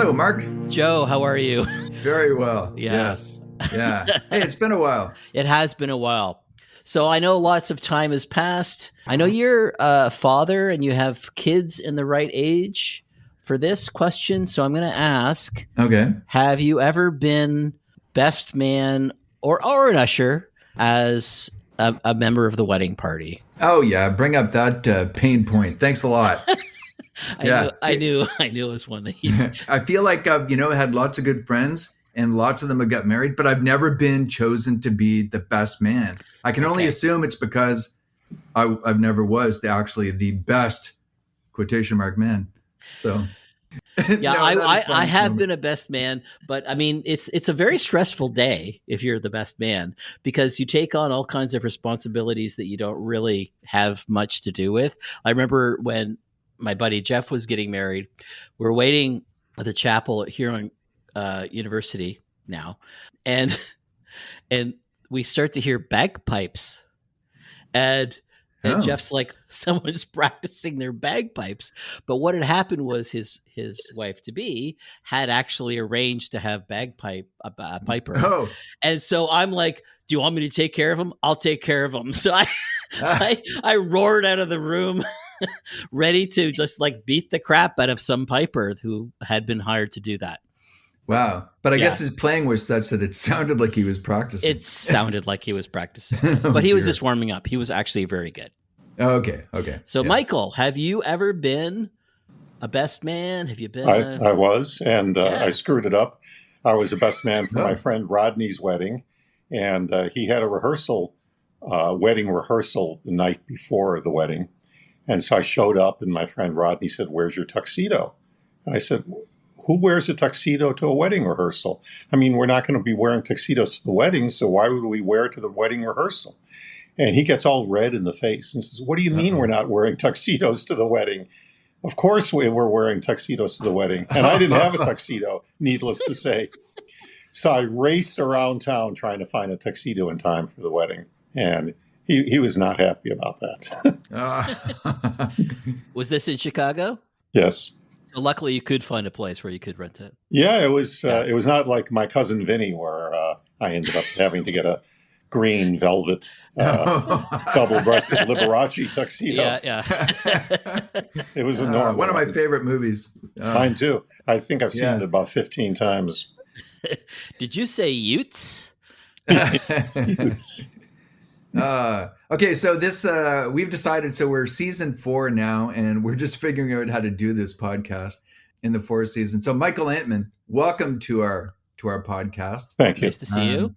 Hello, Mark. Joe, how are you? Very well. Yeah. Yes. Yeah. Hey, it's been a while. It has been a while. So I know lots of time has passed. I know you're a father and you have kids in the right age for this question. So I'm going to ask, Okay. have you ever been best man or an usher as a member of the wedding party? Oh, yeah. Bring up that pain point. Thanks a lot. I knew it was one that you... I feel like I've, had lots of good friends and lots of them have got married, but I've never been chosen to be the best man. I can only assume it's because I've never was the best quotation mark man. So yeah, no, I have been a best man, but I mean, it's a very stressful day if you're the best man because you take on all kinds of responsibilities that you don't really have much to do with. I remember when my buddy Jeff was getting married, we're waiting at the chapel at Huron University now, and we start to hear bagpipes, and Jeff's like, someone's practicing their bagpipes. But what had happened was his wife to be had actually arranged to have a piper. Oh. And so I'm like, do you want me to take care of him? I'll take care of him. So I roared out of the room, ready to just like beat the crap out of some piper who had been hired to do that. Wow. But I guess his playing was such that it sounded like he was practicing. It sounded like he was practicing. But he was just warming up. He was actually very good. Okay. So, Michael, have you ever been a best man? Have you been? I was, and I screwed it up. I was a best man for my friend Rodney's wedding, and he had a wedding rehearsal the night before the wedding. And so I showed up, and my friend Rodney said, "Where's your tuxedo?" And I said, "Who wears a tuxedo to a wedding rehearsal? I mean, we're not going to be wearing tuxedos to the wedding, so why would we wear it to the wedding rehearsal?" And he gets all red in the face and says, "What do you mean we're not wearing tuxedos to the wedding? Of course we're wearing tuxedos to the wedding." And I didn't have a tuxedo, needless to say. So I raced around town trying to find a tuxedo in time for the wedding. And he was not happy about that. Was this in Chicago? Yes. So luckily you could find a place where you could rent it. Yeah, it was not like my cousin Vinny where I ended up having to get a green velvet double-breasted Liberace tuxedo. Yeah. It was enormous. One of my favorite movies. Mine too. I think I've seen it about 15 times. Did you say Utes? Utes. Okay, so this we've decided. So we're season 4 now, and we're just figuring out how to do this podcast in the 4th season. So Michael Antman, welcome to our podcast. Thank you. Nice to see you.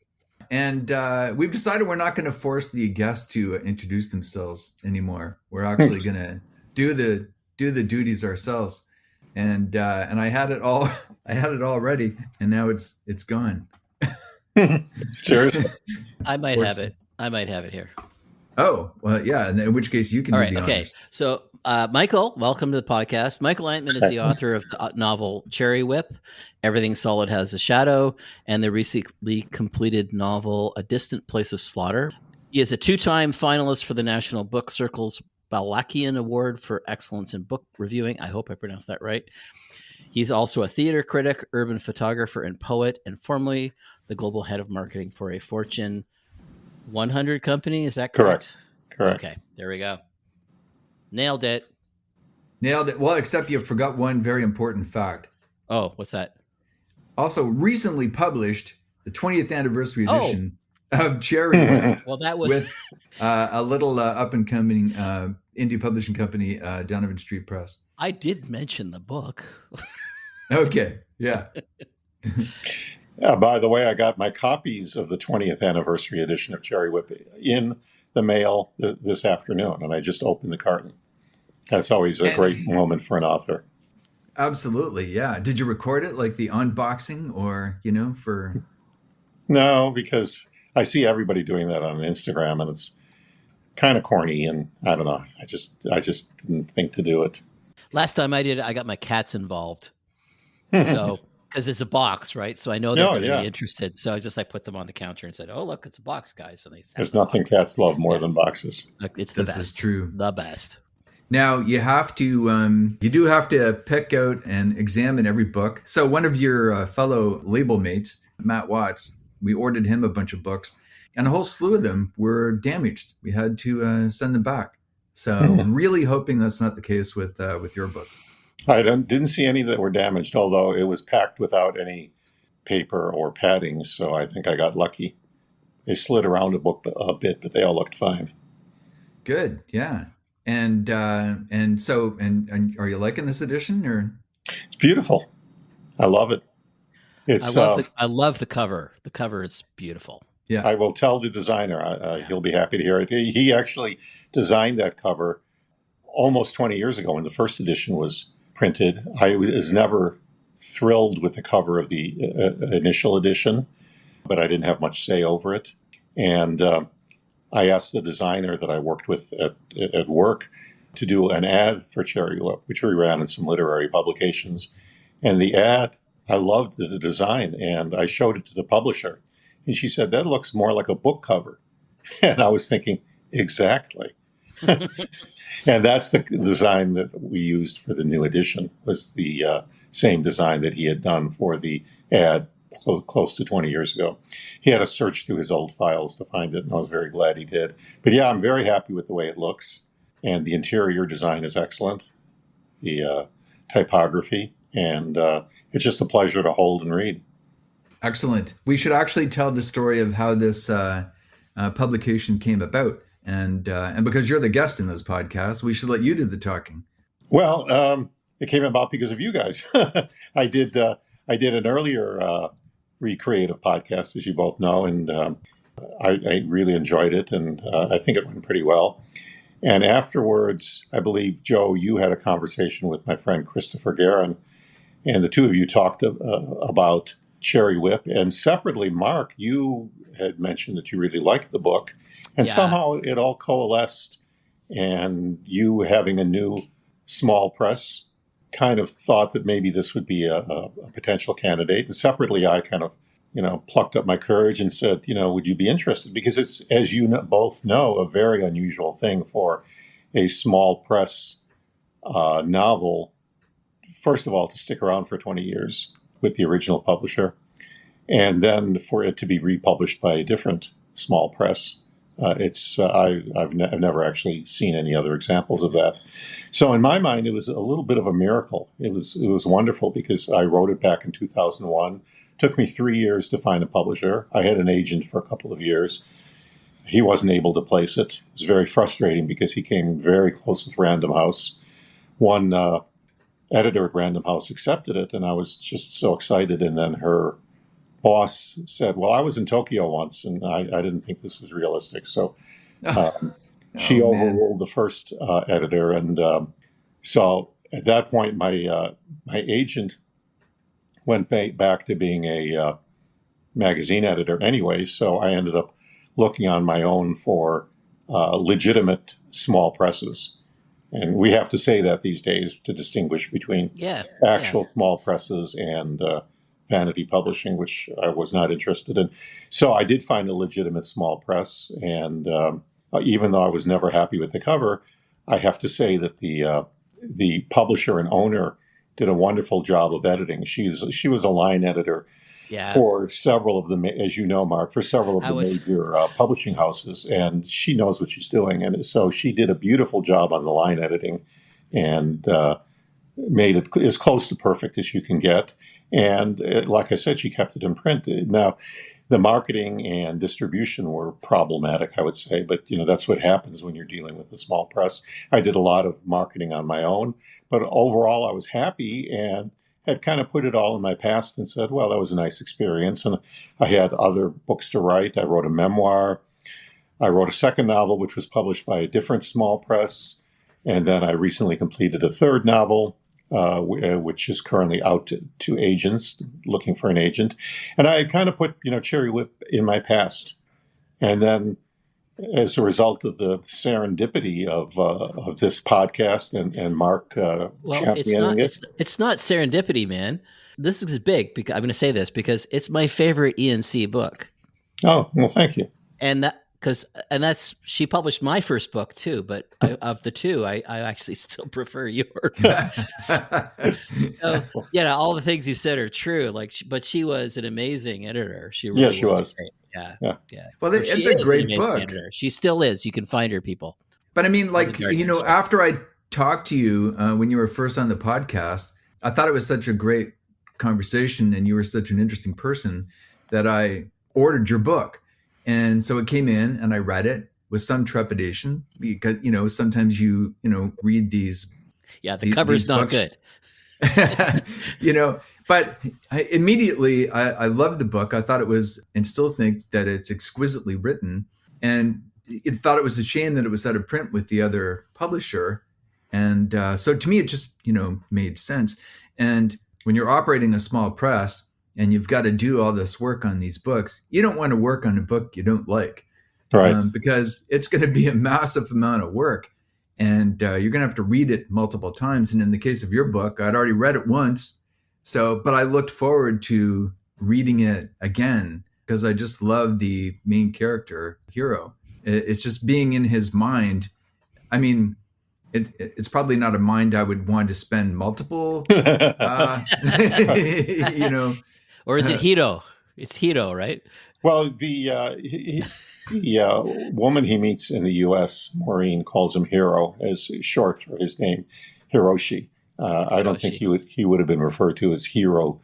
And we've decided we're not going to force the guests to introduce themselves anymore. We're actually going to do the duties ourselves. And I had it all ready, and now it's gone. Cheers. I might have it here. Oh, well, yeah. In which case you can do the honors. So, Michael, welcome to the podcast. Michael Antman is the author of the novel Cherry Whip, Everything Solid Has a Shadow, and the recently completed novel A Distant Place of Slaughter. He is a 2-time finalist for the National Book Circle's Balakian Award for Excellence in Book Reviewing. I hope I pronounced that right. He's also a theater critic, urban photographer, and poet, and formerly the global head of marketing for a Fortune 100 company. Is that correct? Correct. Okay, there we go. Nailed it. Well, except you forgot one very important fact. Oh, what's that? Also recently published the 20th anniversary edition of Cherry Whip. Well, that was with a little up-and-coming indie publishing company, Donovan Street Press. I did mention the book. Okay, yeah. By the way, I got my copies of the 20th anniversary edition of Cherry Whip in the mail this afternoon, and I just opened the carton. That's always a great moment for an author. Absolutely, yeah. Did you record it, like the unboxing, or for? No, because I see everybody doing that on Instagram, and it's kind of corny, and I don't know. I just didn't think to do it. Last time I did it, I got my cats involved. So, because it's a box, right? So I know they're going to be interested. So I just put them on the counter and said, "Oh, look, it's a box, guys." And they said, "There's nothing cats love more than boxes." It's the best. This is true. The best. Now you do have to pick out and examine every book. So one of your fellow label mates, Matt Watts, we ordered him a bunch of books, and a whole slew of them were damaged. We had to send them back. So really hoping that's not the case with your books. I didn't see any that were damaged, although it was packed without any paper or padding, so I think I got lucky. They slid around a bit, but they all looked fine. Good, yeah. And are you liking this edition? Or it's beautiful. I love it. I love the cover. The cover is beautiful. Yeah, I will tell the designer. He'll be happy to hear it. He actually designed that cover almost 20 years ago when the first edition was printed. I was never thrilled with the cover of the initial edition, but I didn't have much say over it. And I asked the designer that I worked with at work to do an ad for Cherry Whip, which we ran in some literary publications. And the ad, I loved the design, and I showed it to the publisher. And she said, that looks more like a book cover. And I was thinking, exactly. And that's the design that we used for the new edition, was the same design that he had done for the ad close to 20 years ago. He had to search through his old files to find it, and I was very glad he did. But yeah, I'm very happy with the way it looks. And the interior design is excellent, the typography, and it's just a pleasure to hold and read. Excellent. We should actually tell the story of how this publication came about. And because you're the guest in this podcast, we should let you do the talking. Well, it came about because of you guys. I did an earlier recreative podcast, as you both know, and I really enjoyed it, and I think it went pretty well. And afterwards, I believe, Joe, you had a conversation with my friend Christopher Guerin, and the two of you talked about Cherry Whip. And separately, Mark, you had mentioned that you really liked the book, and somehow it all coalesced, and you having a new small press kind of thought that maybe this would be a potential candidate. And separately, I kind of, plucked up my courage and said, would you be interested? Because it's, as you both know, a very unusual thing for a small press novel, first of all, to stick around for 20 years with the original publisher, and then for it to be republished by a different small press. I've never actually seen any other examples of that. So in my mind, it was a little bit of a miracle. It was wonderful because I wrote it back in 2001. Took me 3 years to find a publisher. I had an agent for a couple of years. He wasn't able to place it. It was very frustrating because he came very close with Random House. One editor at Random House accepted it, and I was just so excited. And then her boss said, well, I was in Tokyo once, and I didn't think this was realistic. So she overruled the first editor. And so at that point, my agent went back to being a magazine editor anyway. So I ended up looking on my own for legitimate small presses. And we have to say that these days to distinguish between actual small presses and vanity publishing, which I was not interested in. So I did find a legitimate small press. And even though I was never happy with the cover, I have to say that the publisher and owner did a wonderful job of editing. She was a line editor for several of the, as you know, Mark, for several of the major publishing houses, and she knows what she's doing. And so she did a beautiful job on the line editing and made it as close to perfect as you can get. And like I said, she kept it in print. Now, the marketing and distribution were problematic, I would say, but that's what happens when you're dealing with a small press. I did a lot of marketing on my own, but overall I was happy and had kind of put it all in my past and said, well, that was a nice experience. And I had other books to write. I wrote a memoir. I wrote a second novel, which was published by a different small press. And then I recently completed a third novel, which is currently out to agents, looking for an agent. And I kind of put, Cherry Whip in my past. And then as a result of the serendipity of this podcast and Mark championing it's not serendipity, man. This is big. Because I'm going to say this because it's my favorite ENC book. Oh, well, thank you. And she published my first book too, but of the two, I actually still prefer yours. So, yeah, all the things you said are true. But she was an amazing editor. She really she was. Great. Yeah. Well, it's a great book. Editor. She still is. You can find her, people. But I mean, like, after I talked to you when you were first on the podcast, I thought it was such a great conversation, and you were such an interesting person that I ordered your book. And so it came in and I read it with some trepidation because, sometimes you read these. Yeah, the cover's not good. But immediately I loved the book. I thought it was, and still think that it's exquisitely written. And it thought it was a shame that it was out of print with the other publisher. And so to me, it just, made sense. And when you're operating a small press, and you've got to do all this work on these books, you don't want to work on a book you don't like. Right. Because it's going to be a massive amount of work. And you're going to have to read it multiple times. And in the case of your book, I'd already read it once. But I looked forward to reading it again because I just love the main character, Hero. It's just being in his mind. I mean, it's probably not a mind I would want to spend multiple, Or is it Hiro? It's Hiro, right? Well, the woman he meets in the U.S., Maureen, calls him Hiro as short for his name, Hiroshi. I don't think he would have been referred to as Hiro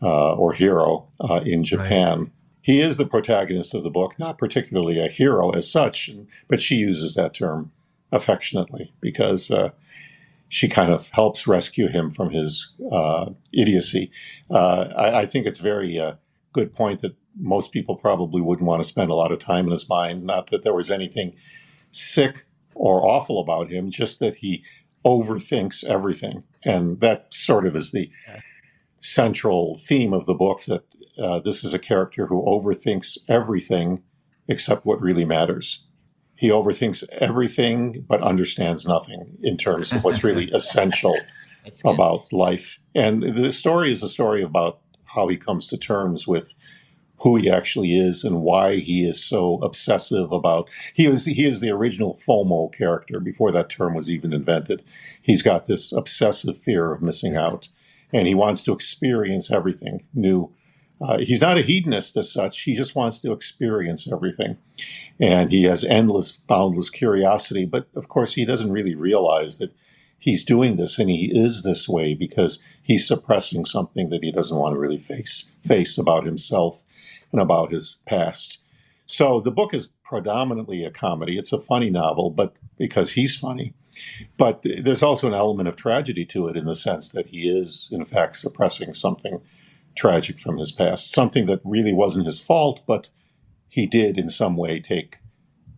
or Hero in Japan. Right. He is the protagonist of the book, not particularly a hero as such, but she uses that term affectionately because she kind of helps rescue him from his idiocy. I think it's a very good point that most people probably wouldn't want to spend a lot of time in his mind. Not that there was anything sick or awful about him, just that he overthinks everything. And that sort of is the central theme of the book, that this is a character who overthinks everything except what really matters. He overthinks everything but understands nothing in terms of what's really essential about life. And the story is a story about how he comes to terms with who he actually is and why he is so obsessive about. He is the original FOMO character before that term was even invented. He's got this obsessive fear of missing out, and he wants to experience everything new. He's not a hedonist as such. He just wants to experience everything. And he has endless, boundless curiosity. But of course, he doesn't really realize that he's doing this and he is this way because he's suppressing something that he doesn't want to really face about himself and about his past. So the book is predominantly a comedy. It's a funny novel, but because he's funny. But there's also an element of tragedy to it in the sense that he is, in fact, suppressing something tragic from his past, something that really wasn't his fault, but he did in some way take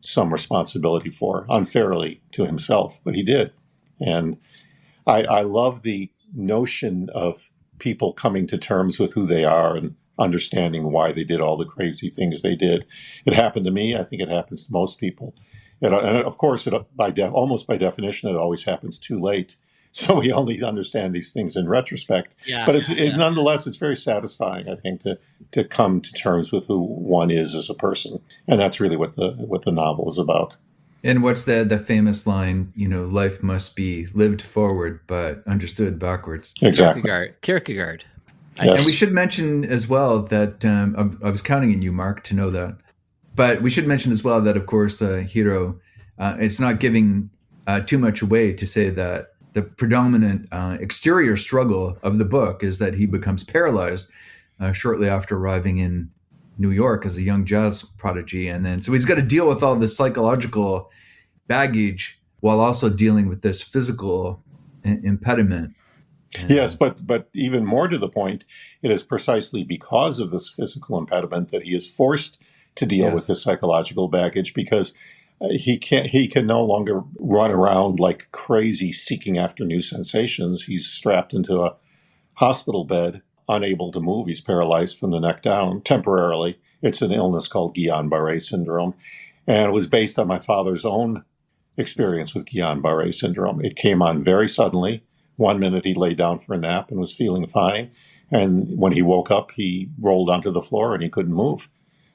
some responsibility for, unfairly to himself, but he did. And I love the notion of people coming to terms with who they are and understanding why they did all the crazy things they did. It happened to me. I think it happens to most people. And of course, almost by definition, it always happens too late. So we only understand these things in retrospect. Yeah, but nonetheless, it's very satisfying, I think, to come to terms with who one is as a person. And that's really what the novel is about. And what's the famous line, life must be lived forward, but understood backwards. Exactly. Kierkegaard. Yes. And we should mention as well that, I was counting on you, Mark, to know that. But we should mention as well that, of course, Hiro, it's not giving too much away to say that the predominant exterior struggle of the book is that he becomes paralyzed shortly after arriving in New York as a young jazz prodigy. And then so he's got to deal with all this psychological baggage while also dealing with this physical impediment. Yes, but even more to the point, it is precisely because of this physical impediment that he is forced to deal with this psychological baggage, because he can no longer run around like crazy seeking after new sensations. He's strapped into a hospital bed, unable to move. He's paralyzed from the neck down temporarily. It's an illness called Guillain-Barré syndrome, and it was based on my father's own experience with Guillain-Barré syndrome. It came on very suddenly. One minute he lay down for a nap and was feeling fine, and when he woke up, he rolled onto the floor and he couldn't move.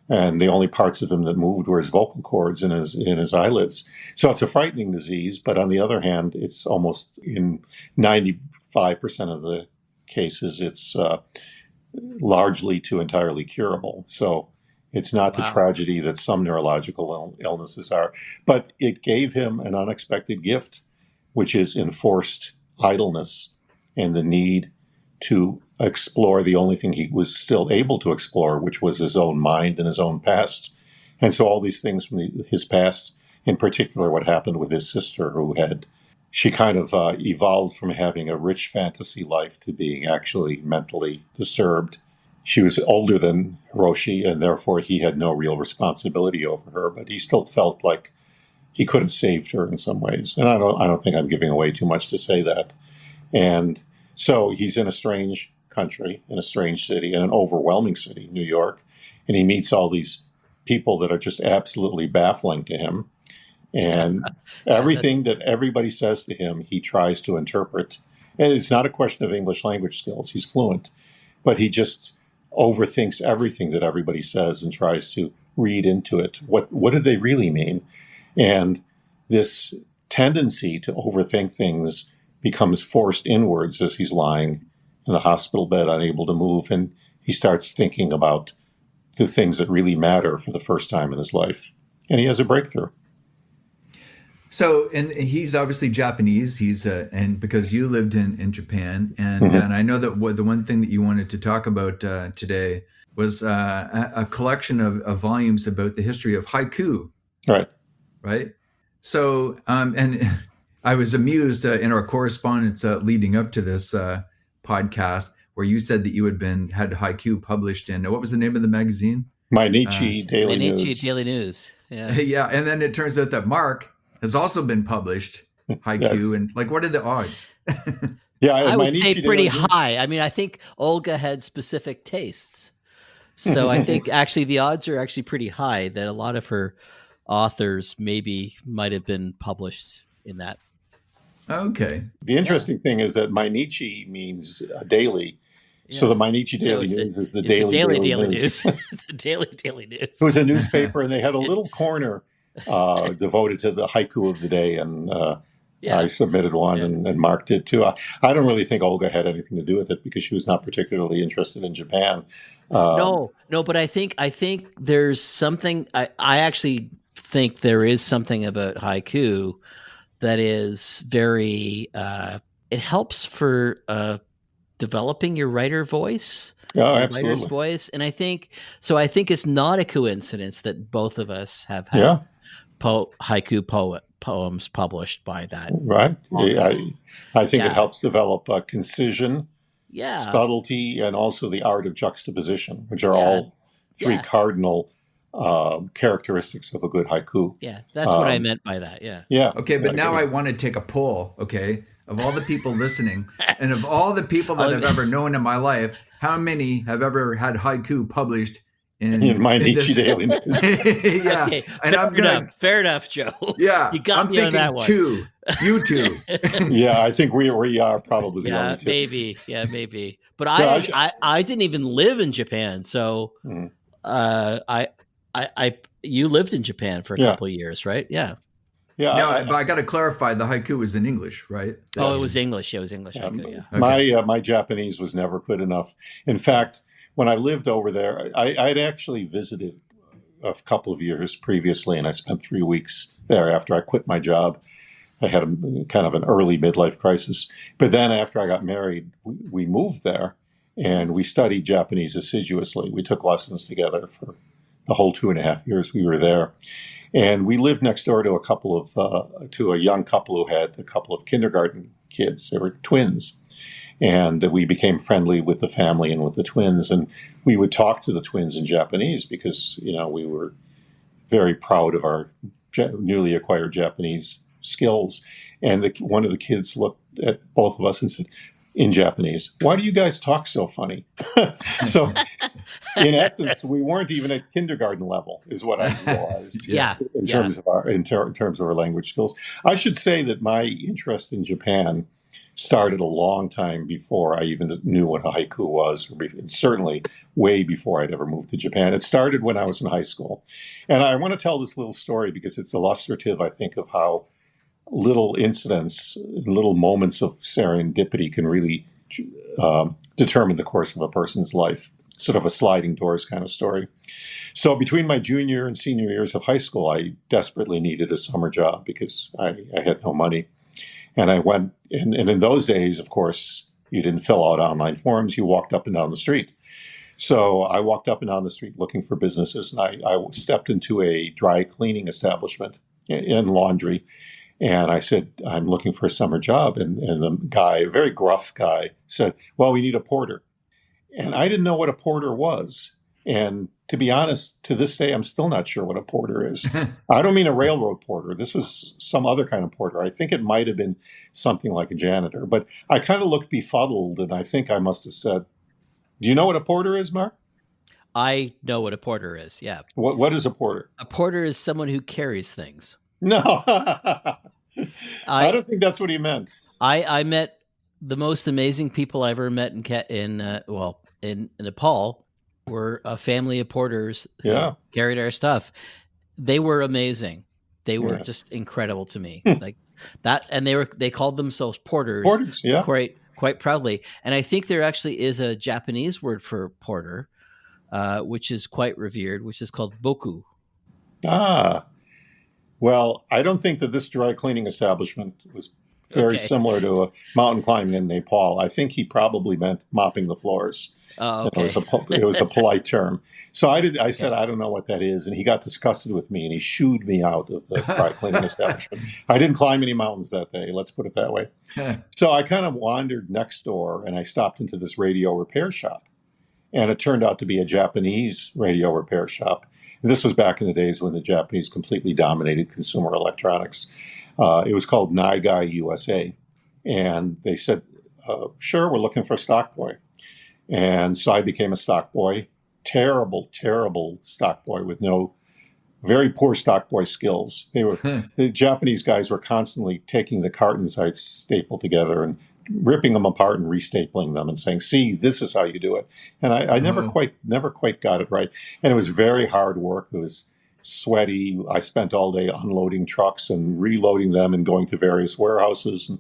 and the only parts of him that moved were his vocal cords and his eyelids. So it's a frightening disease, but on the other hand, it's almost in 95% of the cases, it's largely to entirely curable. So it's not the tragedy that some neurological illnesses are, but it gave him an unexpected gift, which is enforced idleness and the need to explore the only thing he was still able to explore, which was his own mind and his own past. And so all these things from his past, in particular what happened with his sister, she kind of evolved from having a rich fantasy life to being actually mentally disturbed. She was older than Hiroshi, and therefore he had no real responsibility over her, but he still felt like he could have saved her in some ways. And I don't think I'm giving away too much to say that. And so he's in a strange country, in a strange city, in an overwhelming city, New York, and he meets all these people that are just absolutely baffling to him. And everything that everybody says to him, he tries to interpret. And it's not a question of English language skills. He's fluent, but he just overthinks everything that everybody says and tries to read into it. What did they really mean? And this tendency to overthink things becomes forced inwards as he's lying in the hospital bed, unable to move. And he starts thinking about the things that really matter for the first time in his life. And he has a breakthrough. So, and he's obviously Japanese. He's and because you lived in Japan, and and I know that the one thing that you wanted to talk about today was a collection of volumes about the history of haiku. Right. So, and I was amused in our correspondence leading up to this podcast, where you said that you had haiku published in, what was the name of the magazine? Mainichi Daily News. Mainichi Daily News. Yeah. Yeah, and then it turns out that Mark has also been published haiku, yes. And like, what are the odds? Yeah, I would say pretty high. I mean, I think Olga had specific tastes, so I think actually the odds are actually pretty high that a lot of her authors might have been published in that. Okay. The interesting thing is that Mainichi means daily. Yeah. So the Mainichi Daily News is the daily news. It's the daily news. It was a newspaper, and they had a little corner devoted to the haiku of the day, and I submitted one, and Mark did too. I don't really think Olga had anything to do with it because she was not particularly interested in Japan. No, but I think there's something. I actually think there is something about haiku that is very. It helps for developing your writer voice. Oh, absolutely. Writer's voice, and I think it's not a coincidence that both of us have had haiku poems published by that. Right. I think it helps develop concision, subtlety, and also the art of juxtaposition, which are all three cardinal characteristics of a good haiku. Yeah, that's what I meant by that. Yeah. Yeah. Okay, but now I want to take a poll. Okay, of all the people listening, and of all the people that I've ever known in my life, how many have ever had haiku published in Mainichi Daily News? Yeah, okay, and fair enough, Joe. Yeah, you got me on that one. Two, you two. Yeah, I think we are probably the only two. Maybe. But I didn't even live in Japan, so you lived in Japan for a couple of years, right? Yeah. Yeah. No, but I got to clarify. The haiku was in English, right? Oh, it was English. Yeah, it was English. Haiku, Okay. My Japanese was never good enough. In fact, when I lived over there, I'd actually visited a couple of years previously, and I spent 3 weeks there after I quit my job. I had kind of an early midlife crisis. But then after I got married, we moved there, and we studied Japanese assiduously. We took lessons together for the whole 2.5 years we were there. And we lived next door to a young couple who had a couple of kindergarten kids. They were twins. And we became friendly with the family and with the twins. And we would talk to the twins in Japanese because, we were very proud of our newly acquired Japanese skills. And one of the kids looked at both of us and said, in Japanese, "Why do you guys talk so funny?" So, in essence, we weren't even at kindergarten level, is what I realized. In terms of our language skills, I should say that my interest in Japan started a long time before I even knew what a haiku was, and certainly way before I'd ever moved to Japan. It started when I was in high school. And I want to tell this little story because it's illustrative, I think, of how little incidents, little moments of serendipity can really determine the course of a person's life. Sort of a sliding doors kind of story. So between my junior and senior years of high school, I desperately needed a summer job because I had no money. And I went, and in those days, of course, you didn't fill out online forms. You walked up and down the street. So I walked up and down the street looking for businesses, and I stepped into a dry cleaning establishment in laundry. And I said, I'm looking for a summer job. And the guy, a very gruff guy, said, well, we need a porter. And I didn't know what a porter was. And to be honest, to this day, I'm still not sure what a porter is. I don't mean a railroad porter. This was some other kind of porter. I think it might have been something like a janitor. But I kind of looked befuddled, and I think I must have said, do you know what a porter is, Mark? I know what a porter is, yeah. What is a porter? A porter is someone who carries things. No. I don't think that's what he meant. I met the most amazing people I ever met in Nepal were a family of porters who carried our stuff. They were amazing. They were just incredible to me. Like that, and they called themselves porters. Porters, yeah. Quite proudly. And I think there actually is a Japanese word for porter, which is quite revered, which is called boku. Ah. Well, I don't think that this dry cleaning establishment was very similar to a mountain climbing in Nepal. I think he probably meant mopping the floors. Oh, okay. It was a polite term. So I said, I don't know what that is. And he got disgusted with me and he shooed me out of the dry cleaning establishment. I didn't climb any mountains that day. Let's put it that way. So I kind of wandered next door and I stopped into this radio repair shop. And it turned out to be a Japanese radio repair shop. This was back in the days when the Japanese completely dominated consumer electronics. It was called Naigai USA. And they said, sure, we're looking for a stock boy. And so I became a stock boy. Terrible, terrible stock boy with very poor stock boy skills. The Japanese guys were constantly taking the cartons I'd stapled together and ripping them apart and restapling them and saying, see, this is how you do it. And I never quite got it right. And it was very hard work. It was sweaty. I spent all day unloading trucks and reloading them and going to various warehouses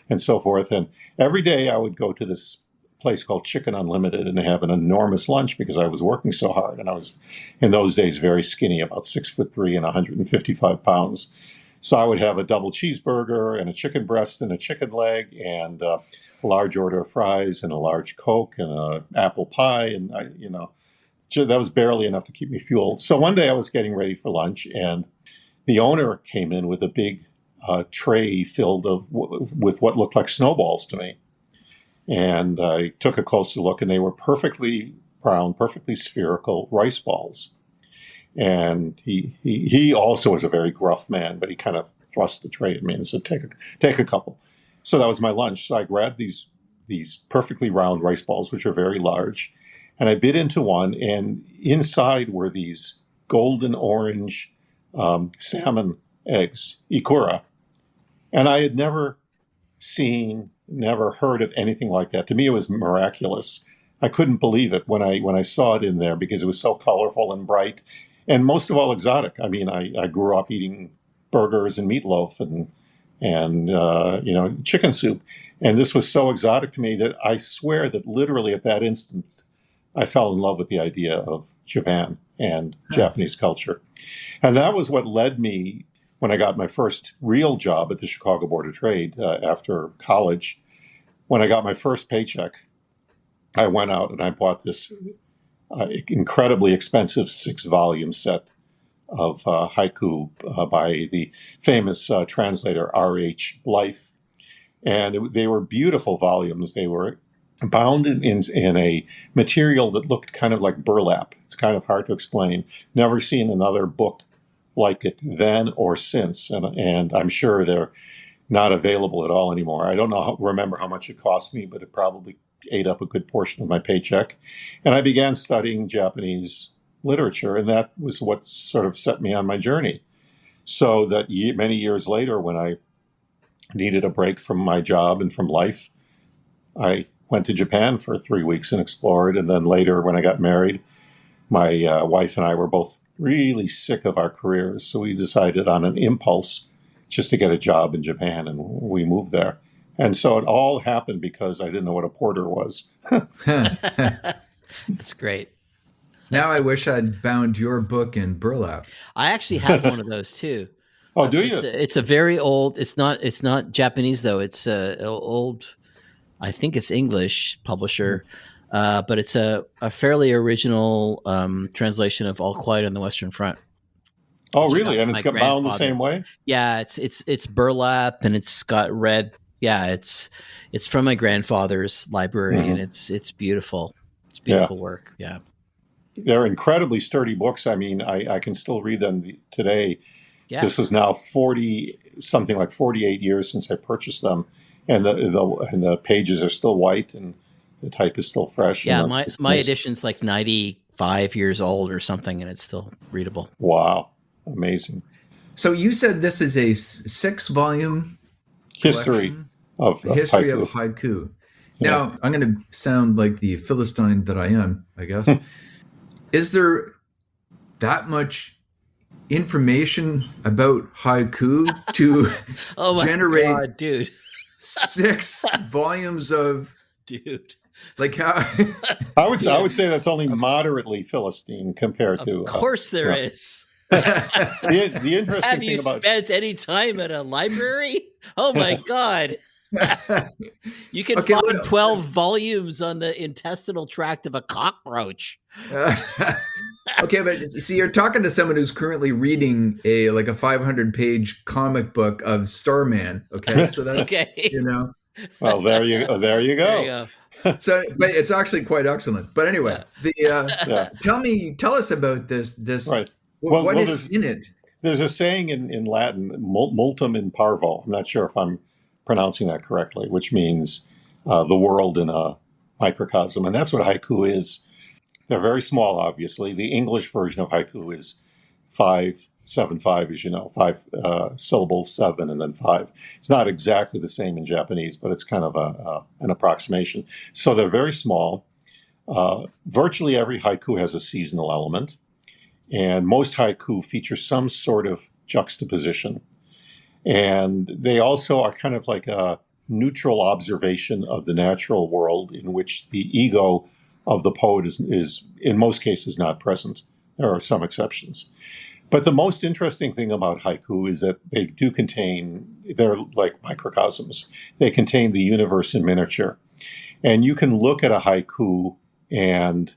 and so forth. And every day I would go to this place called Chicken Unlimited and have an enormous lunch because I was working so hard. And I was, in those days, very skinny, about 6'3" and 155 pounds. So I would have a double cheeseburger and a chicken breast and a chicken leg and a large order of fries and a large Coke and an apple pie. And that was barely enough to keep me fueled. So one day I was getting ready for lunch and the owner came in with a big tray filled with what looked like snowballs to me. And I took a closer look and they were perfectly round, perfectly spherical rice balls. And he also was a very gruff man, but he kind of thrust the tray at me and said, take a couple. So that was my lunch. So I grabbed these perfectly round rice balls, which are very large, and I bit into one, and inside were these golden orange salmon eggs, ikura. And I had never heard of anything like that. To me, it was miraculous. I couldn't believe it when I saw it in there because it was so colorful and bright. And most of all, exotic. I mean, I grew up eating burgers and meatloaf and chicken soup. And this was so exotic to me that I swear that literally at that instant, I fell in love with the idea of Japan and Japanese culture. And that was what led me, when I got my first real job at the Chicago Board of Trade after college, when I got my first paycheck, I went out and I bought this incredibly expensive 6-volume set of haiku by the famous translator R.H. Blythe. And they were beautiful volumes. They were bound in a material that looked kind of like burlap. It's kind of hard to explain. Never seen another book like it then or since. And I'm sure they're not available at all anymore. I don't remember how much it cost me, but it probably ate up a good portion of my paycheck. And I began studying Japanese literature, and that was what sort of set me on my journey. So that many years later, when I needed a break from my job and from life, I went to Japan for 3 weeks and explored. And then later, when I got married, my wife and I were both really sick of our careers. So we decided on an impulse just to get a job in Japan, and we moved there. And so it all happened because I didn't know what a porter was. That's great. Now I wish I'd bound your book in burlap. I actually have one of those too. Oh, do you? It's a very old. It's not Japanese though. It's a old. I think it's English publisher, but it's a fairly original translation of All Quiet on the Western Front. Oh, really? And it's got bound the same way? Yeah, it's burlap and it's got red. Yeah, it's from my grandfather's library, and it's beautiful. It's beautiful work. Yeah. They're incredibly sturdy books. I mean, I can still read them today. Yeah. This is now 48 years since I purchased them, and the pages are still white and the type is still fresh. Yeah, my edition's like 95 years old or something, and it's still readable. Wow, amazing! So you said this is a 6-volume history of haiku. Now I'm going to sound like the Philistine that I am, I guess. Is there that much information about haiku to generate God, dude. 6 volumes of like how? I would say that's only moderately Philistine compared to. Of course, there is. The interesting Have thing you spent any time at a library? Oh my God. You can find 12 volumes on the intestinal tract of a cockroach. Okay, but see, you're talking to someone who's currently reading a 500-page comic book of Starman. Okay, so that's okay. Well, there you go. There you go. So, but it's actually quite excellent. But anyway, tell us about this. Right. What is in it? There's a saying in Latin, multum in parvo. I'm not sure if I'm pronouncing that correctly, which means the world in a microcosm. And that's what haiku is. They're very small, obviously. The English version of haiku is 5-7-5, as you know, 5 syllables, 7, and then 5. It's not exactly the same in Japanese, but it's kind of an approximation. So they're very small. Virtually every haiku has a seasonal element. And most haiku feature some sort of juxtaposition. And they also are kind of like a neutral observation of the natural world in which the ego of the poet is in most cases not present. There are some exceptions. But the most interesting thing about haiku is that they're like microcosms. They contain the universe in miniature. And you can look at a haiku and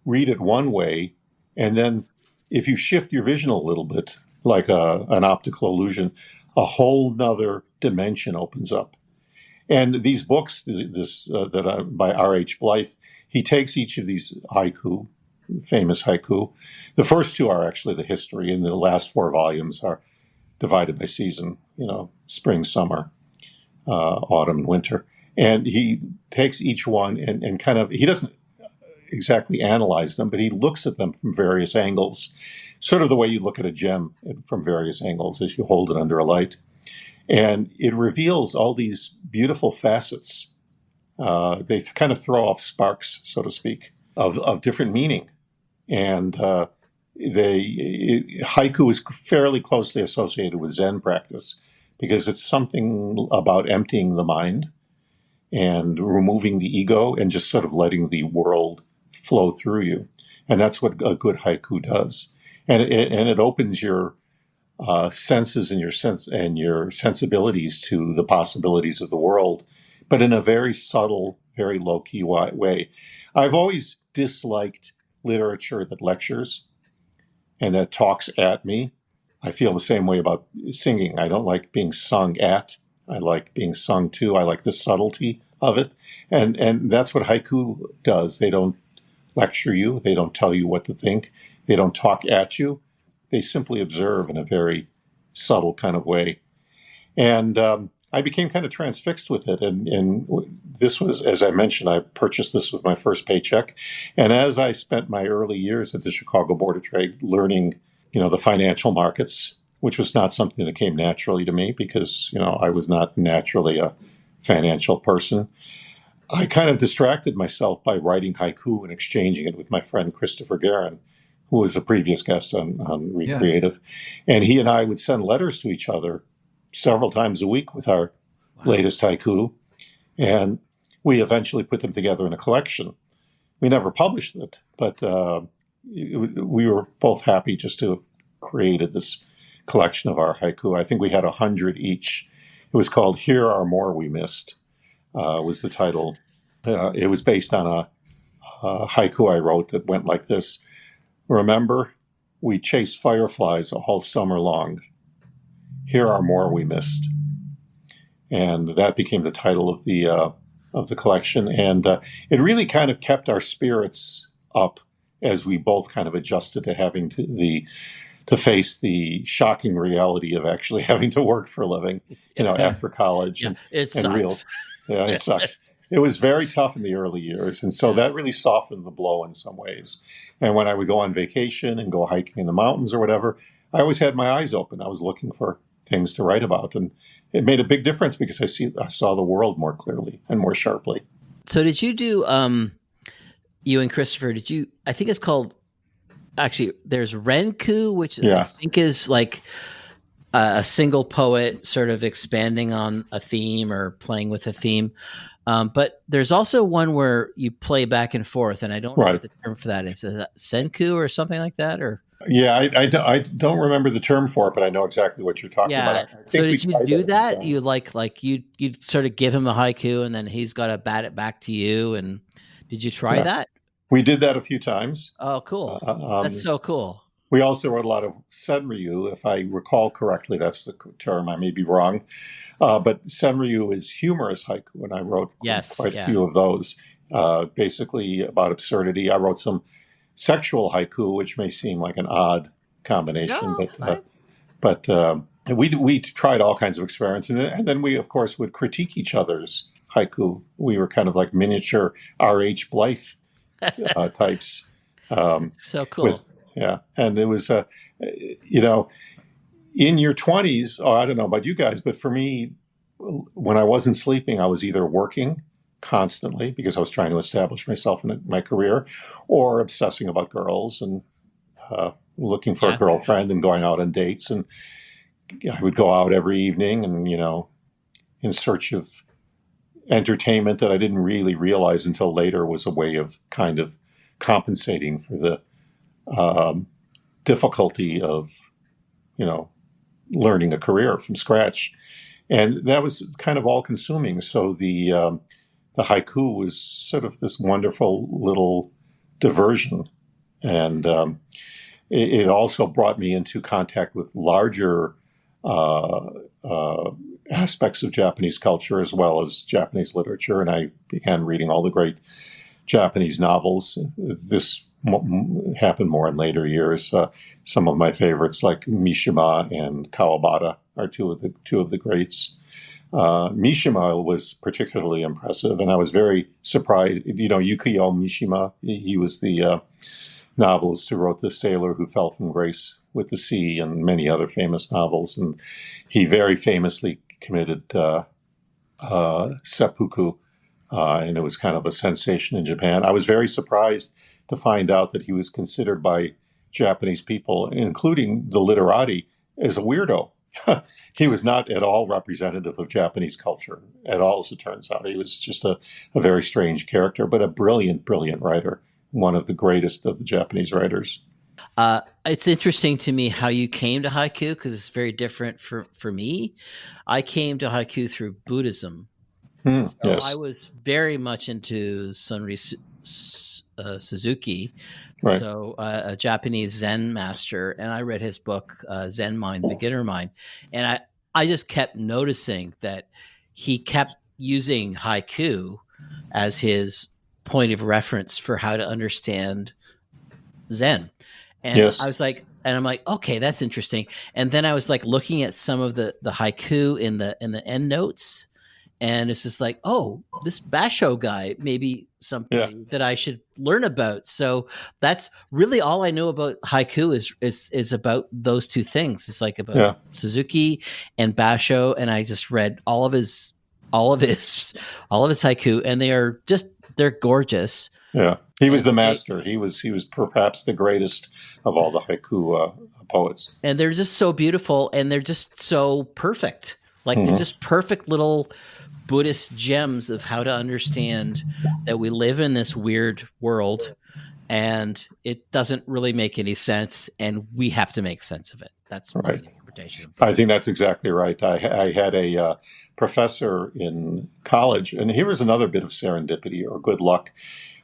read it one way, and then if you shift your vision a little bit, like an optical illusion, a whole nother dimension opens up. And these books, by R.H. Blythe, he takes each of these haiku, famous haiku. The first 2 are actually the history, and the last 4 volumes are divided by season, spring, summer, autumn, and winter. And he takes each one and kind of, he doesn't exactly analyze them, but he looks at them from various angles, sort of the way you look at a gem from various angles as you hold it under a light. And it reveals all these beautiful facets. They kind of throw off sparks, so to speak, of different meaning. And haiku is fairly closely associated with Zen practice because it's something about emptying the mind and removing the ego and just sort of letting the world flow through you. And that's what a good haiku does. And it opens your senses and your sensibilities to the possibilities of the world, but in a very subtle, very low-key way. I've always disliked literature that lectures and that talks at me. I feel the same way about singing. I don't like being sung at. I like being sung to. I like the subtlety of it. And that's what haiku does. They don't lecture you. They don't tell you what to think. They don't talk at you. They simply observe in a very subtle kind of way. And I became kind of transfixed with it. And this was, as I mentioned, I purchased this with my first paycheck. And as I spent my early years at the Chicago Board of Trade learning, the financial markets, which was not something that came naturally to me because, I was not naturally a financial person. I kind of distracted myself by writing haiku and exchanging it with my friend Christopher Guerin, who was a previous guest on Recreative. Yeah. And he and I would send letters to each other several times a week with our latest haiku. And we eventually put them together in a collection. We never published it, but we were both happy just to have created this collection of our haiku. I think we had 100 each. It was called Here Are More We Missed, was the title. It was based on a haiku I wrote that went like this. Remember, we chased fireflies all summer long. Here are more we missed. And that became the title of the collection. And it really kind of kept our spirits up as we both kind of adjusted to having to face the shocking reality of actually having to work for a living, after college. Yeah, it sucks. It sucks. It was very tough in the early years. And so that really softened the blow in some ways. And when I would go on vacation and go hiking in the mountains or whatever, I always had my eyes open. I was looking for things to write about. And it made a big difference because I saw the world more clearly and more sharply. So did you do, you and Christopher, I think it's called, actually, there's Renku, which I think is like a single poet sort of expanding on a theme or playing with a theme. But there's also one where you play back and forth, and I don't know what the term for that is. Is that senku or something like that? Or I don't remember the term for it, but I know exactly what you're talking about. So did you do that? You you sort of give him a haiku, and then he's got to bat it back to you. And did you try that? We did that a few times. Oh, cool! That's so cool. We also wrote a lot of senryu, if I recall correctly. That's the term. I may be wrong. But senryu is humorous haiku, and I wrote quite a few of those, basically about absurdity. I wrote some sexual haiku, which may seem like an odd combination, but we tried all kinds of experiments. And then we, of course, would critique each other's haiku. We were kind of like miniature R.H. Blythe types. So cool. And it was, in your 20s, I don't know about you guys, but for me, when I wasn't sleeping, I was either working constantly because I was trying to establish myself in my career, or obsessing about girls and looking for a girlfriend and going out on dates. And I would go out every evening and, in search of entertainment that I didn't really realize until later was a way of kind of compensating for the difficulty of, learning a career from scratch. And that was kind of all consuming. So the haiku was sort of this wonderful little diversion. And it also brought me into contact with larger aspects of Japanese culture as well as Japanese literature. And I began reading all the great Japanese novels. This happened more in later years. Some of my favorites, like Mishima and Kawabata, are two of the greats. Mishima was particularly impressive, and I was very surprised. Yukio Mishima, he was the novelist who wrote The Sailor Who Fell from Grace with the Sea and many other famous novels, and he very famously committed seppuku, and it was kind of a sensation in Japan. I was very surprised to find out that he was considered by Japanese people, including the literati, as a weirdo. He was not at all representative of Japanese culture at all, as it turns out. He was just a very strange character, but a brilliant, brilliant writer, one of the greatest of the Japanese writers. It's interesting to me how you came to haiku, because it's very different for me. I came to haiku through Buddhism. Yes. I was very much into Sonri Suzuki, right. So a Japanese Zen master, and I read his book, Zen Mind, Beginner Mind, and I just kept noticing that he kept using haiku as his point of reference for how to understand Zen. And I was like, and I'm like, okay, that's interesting. And then I was like looking at some of the haiku in the end notes, and it's just like, oh, this basho guy may be something that I should learn about. So that's really all I know about haiku is about those two things. It's like about Suzuki and basho, and I just read all of his haiku, and they're gorgeous. Yeah, he was the master. He was perhaps the greatest of all the haiku poets. And they're just so beautiful, and they're just so perfect. Like they're just perfect little Buddhist gems of how to understand that we live in this weird world, and it doesn't really make any sense, and we have to make sense of it. That's my interpretation. I think that's exactly right. I had a professor in college, and here was another bit of serendipity or good luck.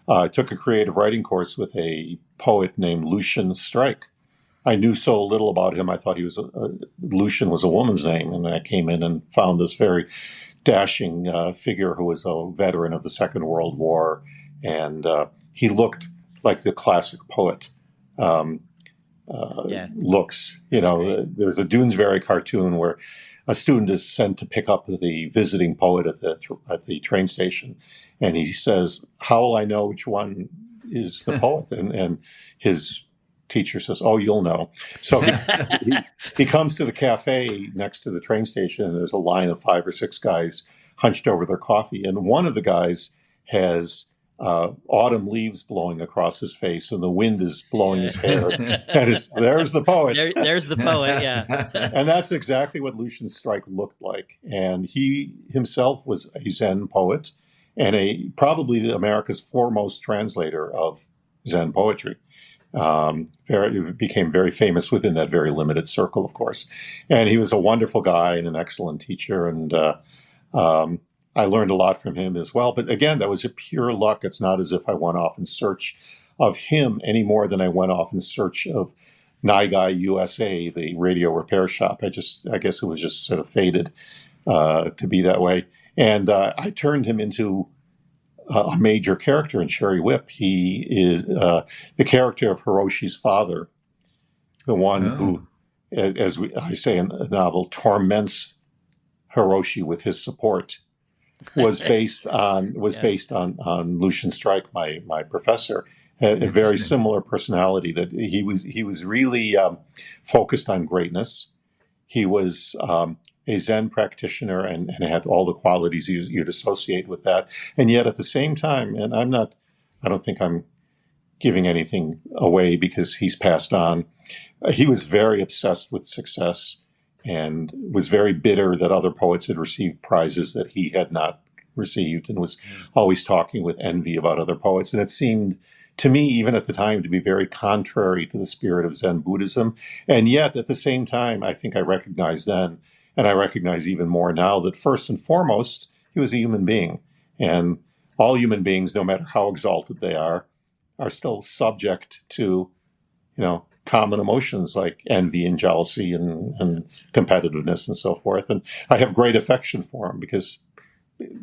I took a creative writing course with a poet named Lucian Strike. I knew so little about him. I thought Lucian was a woman's name, and I came in and found this very dashing figure who was a veteran of the Second World War, and he looked like the classic poet looks. There's a Doonesbury cartoon where a student is sent to pick up the visiting poet at the train station, and he says, "How will I know which one is the poet?" And his teacher says, "Oh, you'll know." So he comes to the cafe next to the train station, and there's a line of 5 or 6 guys hunched over their coffee. And one of the guys has autumn leaves blowing across his face, and the wind is blowing his hair. And there's the poet. There's the poet, yeah. And that's exactly what Lucian Strike looked like. And he himself was a Zen poet and probably America's foremost translator of Zen poetry. Became very famous within that very limited circle, of course. And he was a wonderful guy and an excellent teacher. And I learned a lot from him as well. But again, that was a pure luck. It's not as if I went off in search of him any more than I went off in search of Naigai USA, the radio repair shop. I guess it was just sort of fated to be that way. And I turned him into a major character in Cherry Whip. He is the character of Hiroshi's father, the one who, as I say in the novel, torments Hiroshi with his support. Was based on Lucian Strike, my professor. A very similar personality. That he was really focused on greatness. He was a Zen practitioner and had all the qualities you'd associate with that. And yet at the same time, and I don't think I'm giving anything away because he's passed on. He was very obsessed with success and was very bitter that other poets had received prizes that he had not received, and was always talking with envy about other poets. And it seemed to me, even at the time, to be very contrary to the spirit of Zen Buddhism. And yet, at the same time, I think I recognized then, and I recognize even more now, that first and foremost, he was a human being. And all human beings, no matter how exalted they are still subject to, common emotions like envy and jealousy and competitiveness and so forth. And I have great affection for him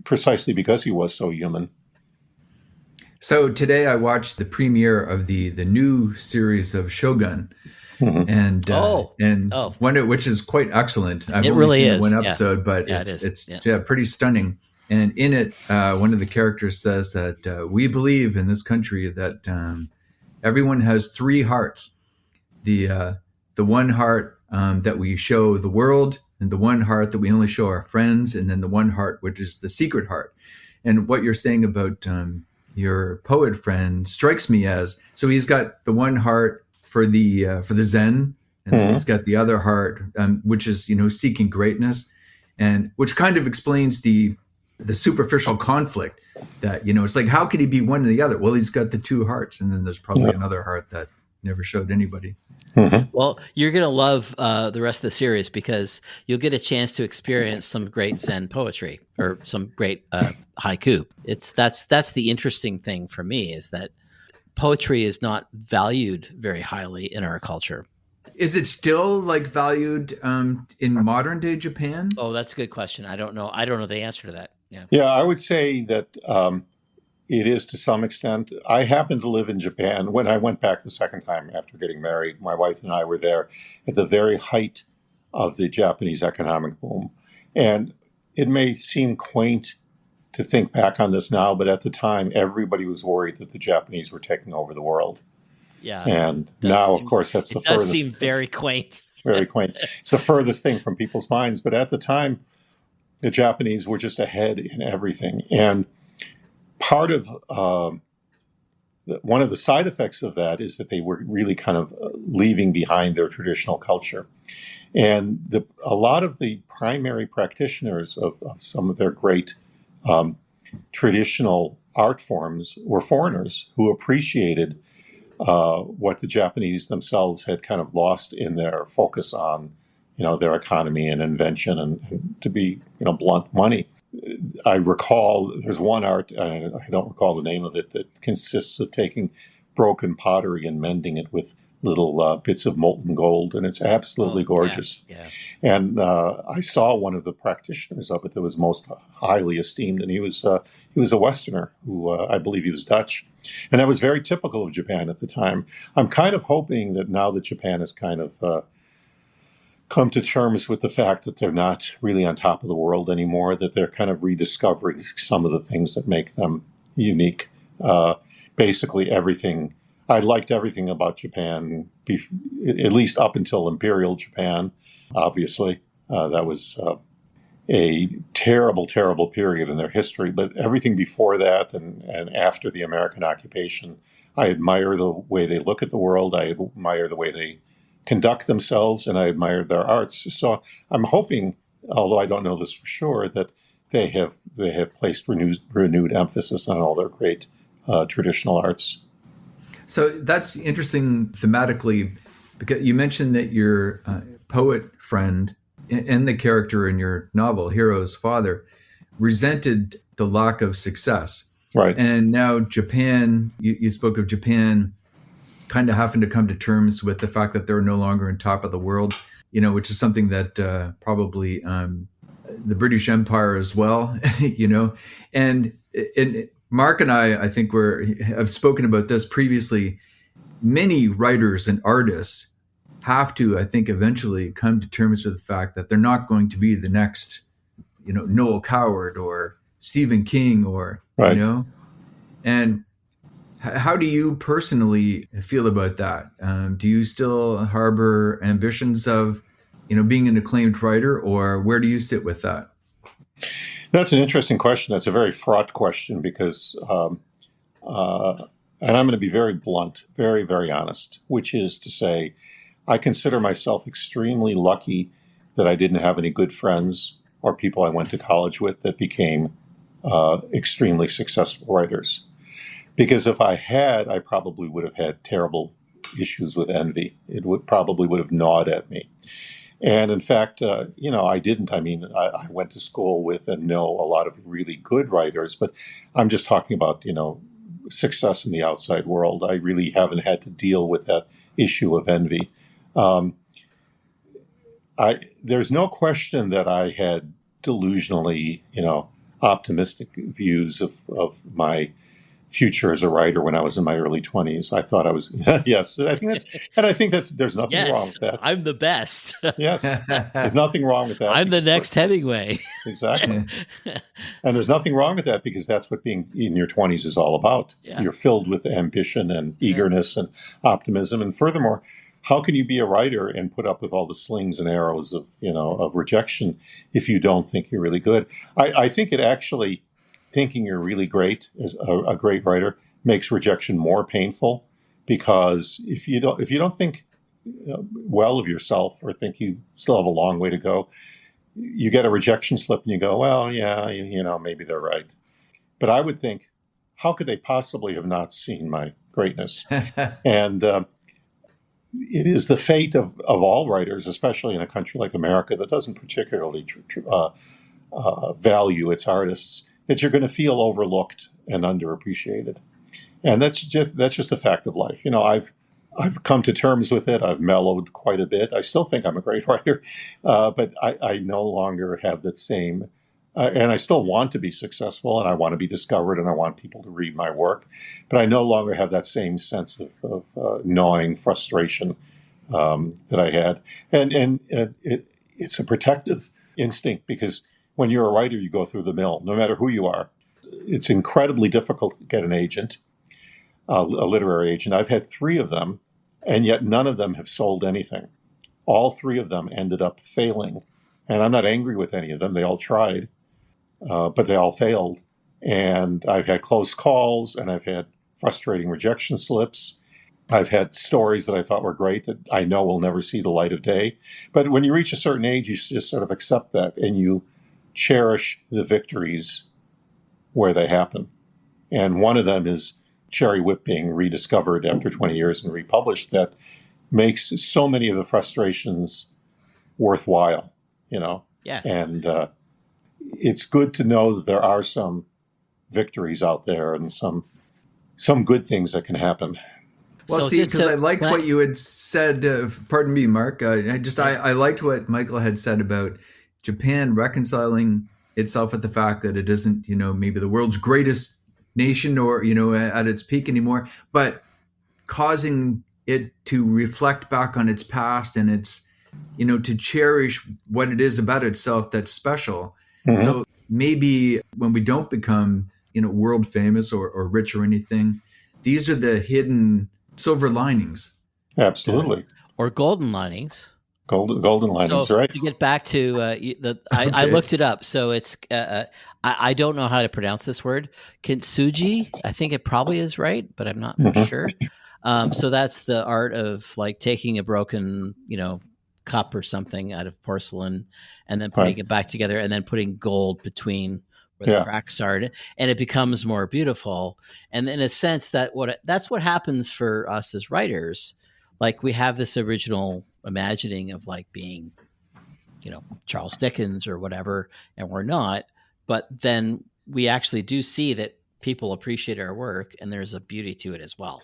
precisely because he was so human. So today I watched the premiere of the new series of Shogun, and which is quite excellent. I've only seen one episode, but it's pretty stunning. And in it, one of the characters says that we believe in this country that everyone has 3 hearts. The one heart that we show the world, and the one heart that we only show our friends, and then the one heart which is the secret heart. And what you're saying about your poet friend strikes me as, so he's got the one heart for the Zen, and then he's got the other heart which is seeking greatness, and which kind of explains the superficial conflict that it's like, how could he be one or the other? Well, he's got the 2 hearts, and then there's probably another heart that never showed anybody. Well, you're going to love the rest of the series because you'll get a chance to experience some great Zen poetry or some great haiku. That's the interesting thing for me, is that poetry is not valued very highly in our culture. Is it still valued in modern day Japan? Oh, that's a good question. I don't know. I don't know the answer to that. Yeah, I would say that it is to some extent. I happened to live in Japan when I went back the second time after getting married. My wife and I were there at the very height of the Japanese economic boom. And it may seem quaint to think back on this now, but at the time, everybody was worried that the Japanese were taking over the world. Yeah. And now, of course, that's the furthest. It does seem very quaint. Very quaint. It's the furthest thing from people's minds. But at the time, the Japanese were just ahead in everything. And part of one of the side effects of that is that they were really kind of leaving behind their traditional culture. And a lot of the primary practitioners of some of their great traditional art forms were foreigners who appreciated what the Japanese themselves had kind of lost in their focus on, their economy and invention and to be, blunt, money. I recall there's one art, I don't recall the name of it, that consists of taking broken pottery and mending it with little bits of molten gold, and it's absolutely gorgeous. Yeah. And I saw one of the practitioners of it that was most highly esteemed, and he was a Westerner who I believe he was Dutch, and that was very typical of Japan at the time. I'm kind of hoping that now that Japan has kind of come to terms with the fact that they're not really on top of the world anymore, that they're kind of rediscovering some of the things that make them unique. Basically everything. I liked everything about Japan, at least up until Imperial Japan, obviously. That was a terrible, terrible period in their history. But everything before that and after the American occupation, I admire the way they look at the world. I admire the way they conduct themselves, and I admire their arts. So I'm hoping, although I don't know this for sure, that they have placed renewed emphasis on all their great traditional arts. So that's interesting thematically, because you mentioned that your poet friend and the character in your novel, Hiro's father, resented the lack of success. Right. And now Japan, you spoke of Japan kind of having to come to terms with the fact that they're no longer on top of the world, which is something that probably the British Empire as well, and Mark and I think have spoken about this previously. Many writers and artists have to, I think, eventually come to terms with the fact that they're not going to be the next, Noel Coward or Stephen King or, right. And how do you personally feel about that? Do you still harbor ambitions of, being an acclaimed writer, or where do you sit with that? That's an interesting question. That's a very fraught question because, and I'm going to be very blunt, very, very honest, which is to say, I consider myself extremely lucky that I didn't have any good friends or people I went to college with that became extremely successful writers. Because if I had, I probably would have had terrible issues with envy. It probably would have gnawed at me. And in fact, I didn't. I mean, I went to school with and know a lot of really good writers, but I'm just talking about, success in the outside world. I really haven't had to deal with that issue of envy. There's no question that I had delusionally, optimistic views of my future as a writer when I was in my early 20s. I thought I was, yes, I think there's nothing wrong with that. I'm the best. Yes, there's nothing wrong with that. I'm the next Hemingway. Exactly. And there's nothing wrong with that because that's what being in your 20s is all about. Yeah. You're filled with ambition and eagerness and optimism. And furthermore, how can you be a writer and put up with all the slings and arrows of, of rejection if you don't think you're really good? I think it actually, thinking you're really great as a great writer makes rejection more painful, because if you don't think well of yourself or think you still have a long way to go, you get a rejection slip and you go, well, yeah, maybe they're right. But I would think, how could they possibly have not seen my greatness? And it is the fate of all writers, especially in a country like America that doesn't particularly value its artists, that you're going to feel overlooked and underappreciated. And that's just a fact of life. I've come to terms with it. I've mellowed quite a bit. I still think I'm a great writer, but I no longer have that same, and I still want to be successful, and I want to be discovered, and I want people to read my work, but I no longer have that same sense of gnawing frustration that I had. And it's a protective instinct, because when you're a writer, you go through the mill, no matter who you are. It's incredibly difficult to get an agent, a literary agent. I've had 3 of them, and yet none of them have sold anything. All 3 of them ended up failing. And I'm not angry with any of them. They all tried, but they all failed. And I've had close calls, and I've had frustrating rejection slips. I've had stories that I thought were great that I know will never see the light of day. But when you reach a certain age, you just sort of accept that, and you cherish the victories where they happen. And one of them is Cherry Whip being rediscovered after 20 years and republished. That makes so many of the frustrations worthwhile, you know? Yeah. And it's good to know that there are some victories out there and some good things that can happen. Well, So see, just because to- I liked what you had said. Pardon me, Mark. I liked what Michael had said about Japan reconciling itself with the fact that it isn't, maybe the world's greatest nation or, at its peak anymore, but causing it to reflect back on its past and its, to cherish what it is about itself that's special. Mm-hmm. So maybe when we don't become, world famous or rich or anything, these are the hidden silver linings. Absolutely. Or golden linings. Golden linings, so right? To get back to I looked it up. So it's I don't know how to pronounce this word. Kintsugi. I think it probably is right, but I'm not sure. So that's the art of like taking a broken, cup or something out of porcelain and then putting it back together and then putting gold between where the cracks are, and it becomes more beautiful. And in a sense, that's what happens for us as writers. Like we have this original imagining of like being, Charles Dickens or whatever, and we're not. But then we actually do see that people appreciate our work, and there's a beauty to it as well.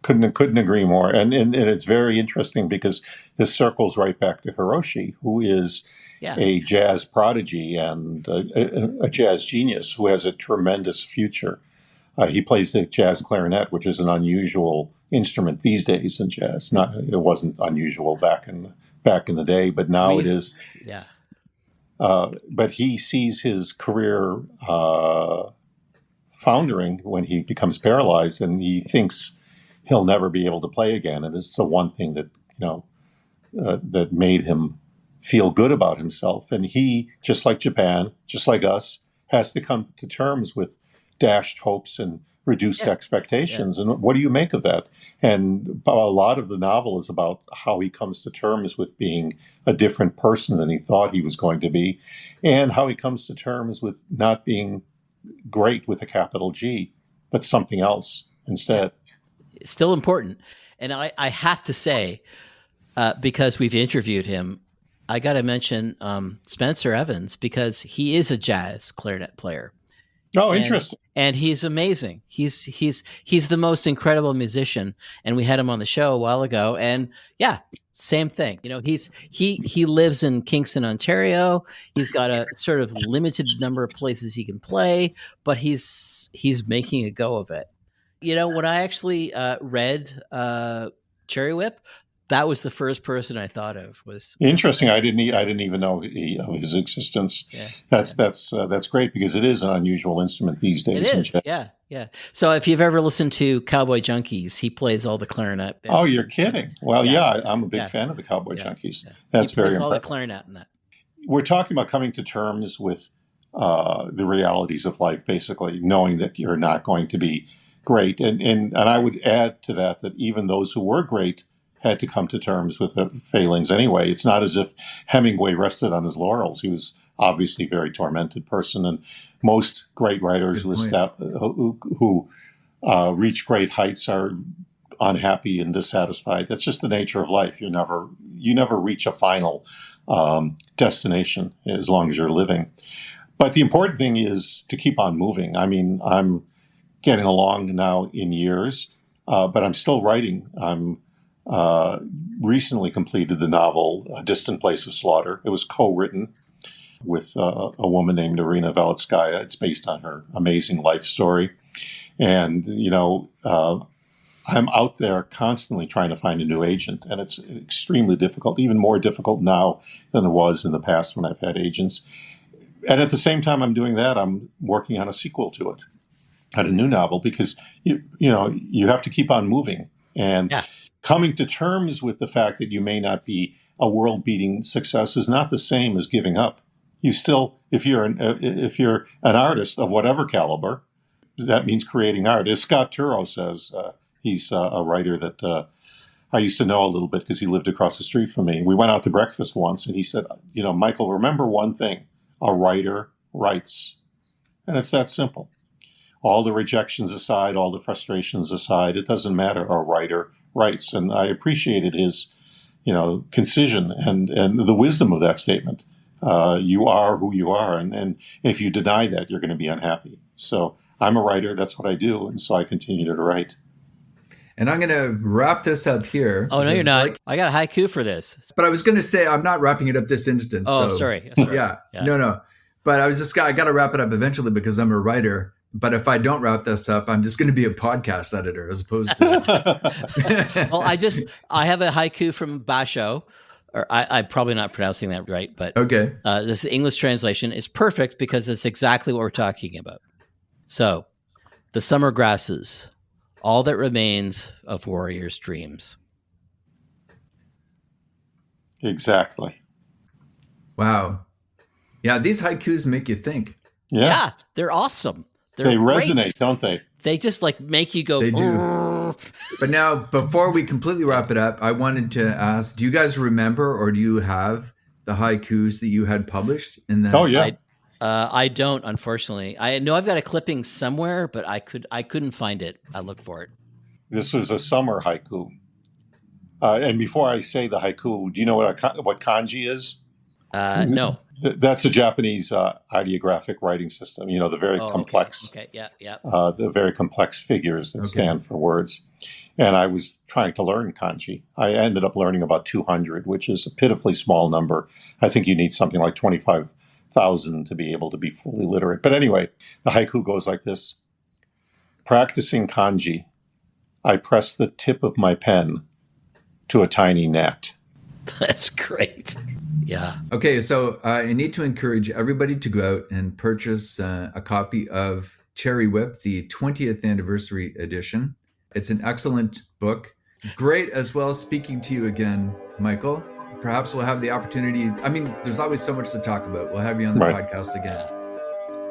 Couldn't agree more. And it's very interesting because this circles right back to Hiroshi, who is a jazz prodigy and a jazz genius who has a tremendous future. He plays the jazz clarinet, which is an unusual instrument these days in jazz. It wasn't unusual back in the day, but now it is. Yeah. But he sees his career foundering when he becomes paralyzed, and he thinks he'll never be able to play again. And it's the one thing that that made him feel good about himself. And he, just like Japan, just like us, has to come to terms with dashed hopes and reduced expectations. And what do you make of that? And a lot of the novel is about how he comes to terms with being a different person than he thought he was going to be, and how he comes to terms with not being great with a capital G, but something else instead. It's still important. And I have to say, because we've interviewed him, I got to mention Spencer Evans, because he is a jazz clarinet player. Oh, interesting. And he's amazing. He's the most incredible musician. And we had him on the show a while ago. And same thing. He lives in Kingston, Ontario. He's got a sort of limited number of places he can play, but he's making a go of it. When I actually read Cherry Whip, that was the first person I thought of. Was interesting. I didn't even know of his existence. Yeah. That's great, because it is an unusual instrument these days. It is. Yeah. So if you've ever listened to Cowboy Junkies, he plays all the clarinet bits. Oh, you're kidding. Well, I'm a big fan of the Cowboy Junkies. Yeah. That's very impressive. All the clarinet in that. We're talking about coming to terms with the realities of life, basically, knowing that you're not going to be great. And I would add to that even those who were great had to come to terms with the failings anyway. It's not as if Hemingway rested on his laurels. He was obviously a very tormented person, and most great writers who reach great heights are unhappy and dissatisfied. That's just the nature of life. You never reach a final destination as long as you're living. But the important thing is to keep on moving. I mean, I'm getting along now in years, but I'm still writing. I'm recently completed the novel A Distant Place of Slaughter. It was co-written with a woman named Irina Veletskaya. It's based on her amazing life story. And, I'm out there constantly trying to find a new agent, and it's extremely difficult, even more difficult now than it was in the past when I've had agents. And at the same time I'm doing that, I'm working on a sequel to it, on a new novel, because you have to keep on moving and coming to terms with the fact that you may not be a world-beating success is not the same as giving up. You still, if you're an artist of whatever caliber, that means creating art. As Scott Turow says, he's a writer that I used to know a little bit because he lived across the street from me. We went out to breakfast once, and he said, Michael, remember one thing: a writer writes, and it's that simple. All the rejections aside, all the frustrations aside, it doesn't matter. A writer writes, and I appreciated his, concision and the wisdom of that statement. You are who you are, and if you deny that, you're going to be unhappy. So I'm a writer. That's what I do, and so I continue to write. And I'm going to wrap this up here. Oh, no, you're not. I got a haiku for this. But I was going to say I'm not wrapping it up this instant. Oh, so, sorry. Yeah. No. But I got to wrap it up eventually because I'm a writer. But if I don't wrap this up, I'm just going to be a podcast editor as opposed to. Well, I have a haiku from Basho. Or I'm probably not pronouncing that right, but okay. This English translation is perfect because it's exactly what we're talking about. So, the summer grasses, all that remains of warriors' dreams. Exactly. Wow. Yeah, these haikus make you think. Yeah, they're awesome. They great. resonate, don't they? They just make you go. They do. But now, before we completely wrap it up, I wanted to ask: do you guys remember, or do you have the haikus that you had published in that? Oh yeah. I don't, unfortunately. I know I've got a clipping somewhere, but I couldn't find it. I looked for it. This was a summer haiku. And before I say the haiku, do you know what kanji is? No. That's a Japanese ideographic writing system. The very complex. Okay. Yeah. The very complex figures that stand for words. And I was trying to learn kanji. I ended up learning about 200, which is a pitifully small number. I think you need something like 25,000 to be able to be fully literate. But anyway, the haiku goes like this. Practicing kanji, I press the tip of my pen to a tiny net. That's great. Yeah. Okay, so I need to encourage everybody to go out and purchase a copy of Cherry Whip, the 20th anniversary edition. It's an excellent book. Great as well speaking to you again, Michael. Perhaps we'll have the opportunity. I mean, there's always so much to talk about. We'll have you on the podcast again.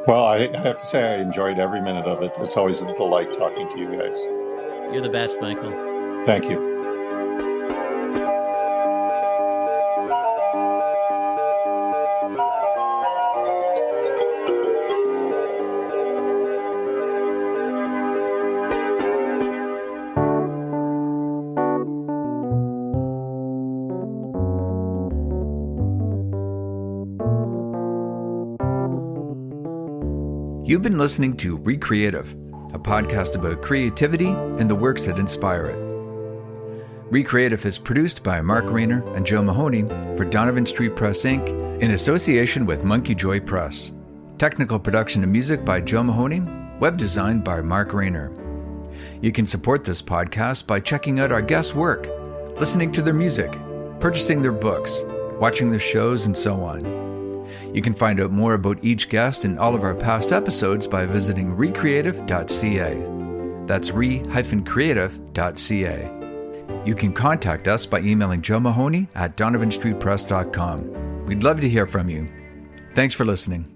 Well, I have to say I enjoyed every minute of it. It's always a delight talking to you guys. You're the best, Michael. Thank you. You've been listening to Recreative, a podcast about creativity and the works that inspire it. Recreative is produced by Mark Rayner and Joe Mahoney for Donovan Street Press Inc. in association with Monkey Joy Press. Technical production and music by Joe Mahoney, web design by Mark Rayner. You can support this podcast by checking out our guests' work, listening to their music, purchasing their books, watching their shows, and so on. You can find out more about each guest and all of our past episodes by visiting recreative.ca. That's re-creative.ca. You can contact us by emailing Joe Mahoney at donovanstreetpress.com. We'd love to hear from you. Thanks for listening.